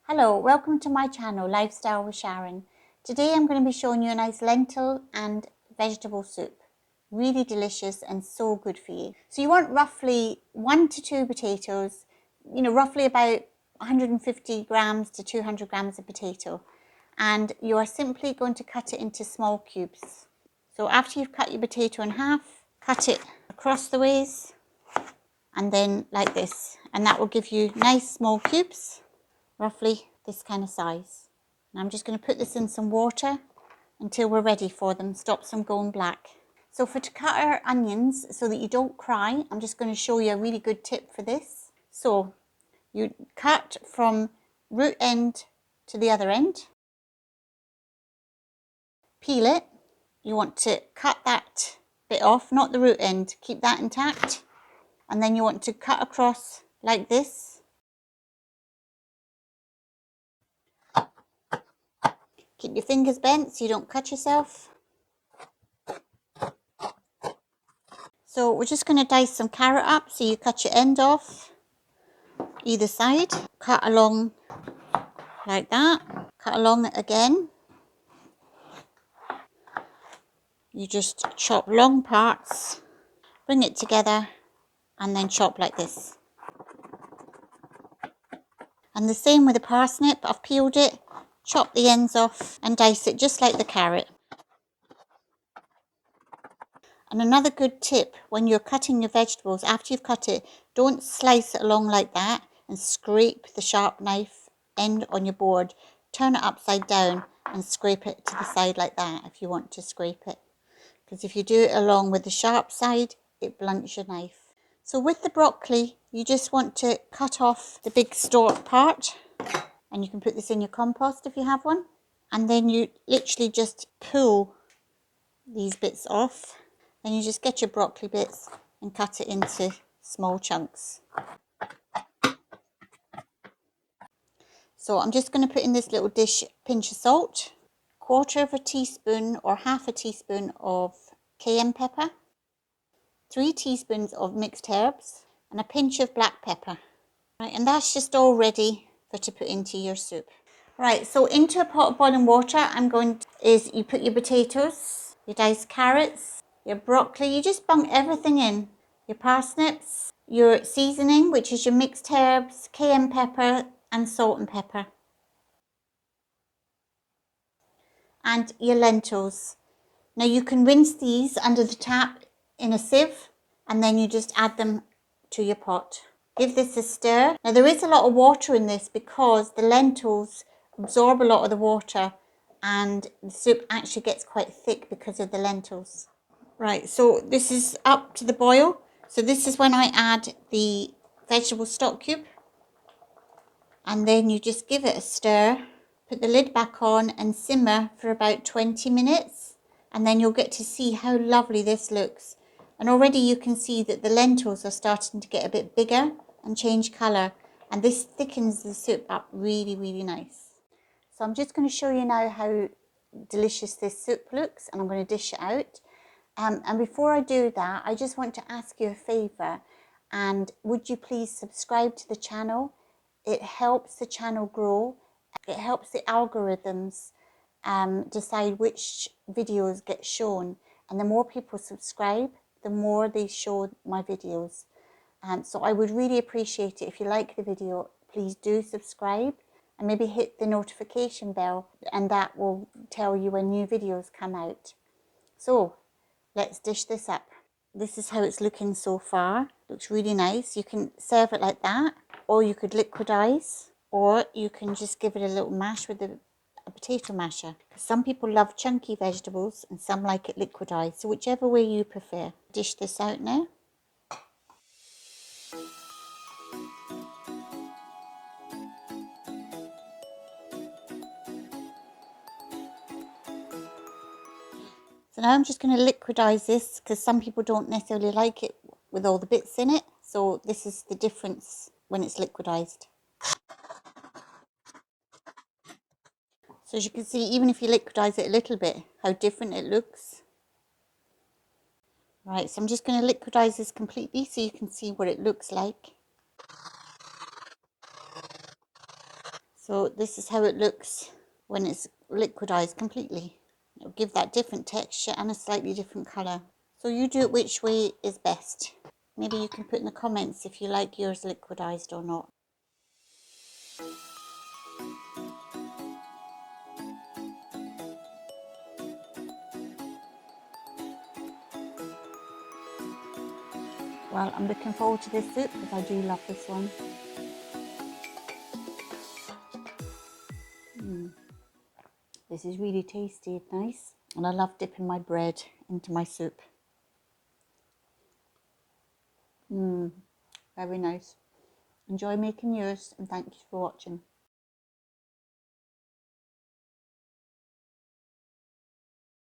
Hello, welcome to my channel, Lifestyle with Sharon. Today I'm going to be showing you a nice lentil and vegetable soup. Really delicious and so good for you. So you want roughly 1 to 2 potatoes, roughly about 150 grams to 200 grams of potato. And you are simply going to cut it into small cubes. So after you've cut your potato in half, cut it across the ways and then like this. And that will give you nice small cubes. Roughly this kind of size. And I'm just going to put this in some water until we're ready for them. Stops them going black. So to cut our onions so that you don't cry, I'm just going to show you a really good tip for this. So you cut from root end to the other end. Peel it. You want to cut that bit off, not the root end. Keep that intact. And then you want to cut across like this. Keep your fingers bent so you don't cut yourself. So we're just going to dice some carrot up so you cut your end off either side. Cut along like that. Cut along it again. You just chop long parts, bring it together and then chop like this. And the same with the parsnip. I've peeled it, chop the ends off and dice it just like the carrot. And another good tip when you're cutting your vegetables, after you've cut it, don't slice it along like that and scrape the sharp knife end on your board. Turn it upside down and scrape it to the side like that if you want to scrape it. Because if you do it along with the sharp side, it blunts your knife. So with the broccoli, you just want to cut off the big stalk part. And you can put this in your compost if you have one. And then you literally just pull these bits off. Then you just get your broccoli bits and cut it into small chunks. So I'm just going to put in this little dish a pinch of salt, 1/4 teaspoon or 1/2 teaspoon of cayenne pepper, 3 teaspoons of mixed herbs and a pinch of black pepper. Right, and that's just all ready to put into your soup. Right, so into a pot of boiling water, you put your potatoes, your diced carrots, your broccoli, you just bung everything in. Your parsnips, your seasoning, which is your mixed herbs, cayenne pepper and salt and pepper. And your lentils. Now you can rinse these under the tap in a sieve and then you just add them to your pot. Give this a stir. Now there is a lot of water in this because the lentils absorb a lot of the water and the soup actually gets quite thick because of the lentils. Right, so this is up to the boil. So this is when I add the vegetable stock cube. And then you just give it a stir. Put the lid back on and simmer for about 20 minutes. And then you'll get to see how lovely this looks. And already you can see that the lentils are starting to get a bit bigger and change colour. And this thickens the soup up really, really nice. So I'm just going to show you now how delicious this soup looks. And I'm going to dish it out. And before I do that, I just want to ask you a favour. And would you please subscribe to the channel? It helps the channel grow. It helps the algorithms decide which videos get shown. And the more people subscribe, the more they show my videos. So I would really appreciate it if you like the video, please do subscribe and maybe hit the notification bell and that will tell you when new videos come out. So let's dish this up. This is how it's looking so far. Looks really nice. You can serve it like that or you could liquidize or you can just give it a little mash with a a potato masher. Some people love chunky vegetables and some like it liquidized, so whichever way you prefer. Dish this out now. So now I'm just going to liquidize this because some people don't necessarily like it with all the bits in it. So this is the difference when it's liquidized. So as you can see, even if you liquidize it a little bit, how different it looks. Right, so I'm just going to liquidize this completely so you can see what it looks like. So this is how it looks when it's liquidized completely. It'll give that different texture and a slightly different colour. So you do it which way is best. Maybe you can put in the comments if you like yours liquidized or not. Well, I'm looking forward to this soup because I do love this one. This is really tasty and nice. And I love dipping my bread into my soup. Very nice. Enjoy making yours and thank you for watching.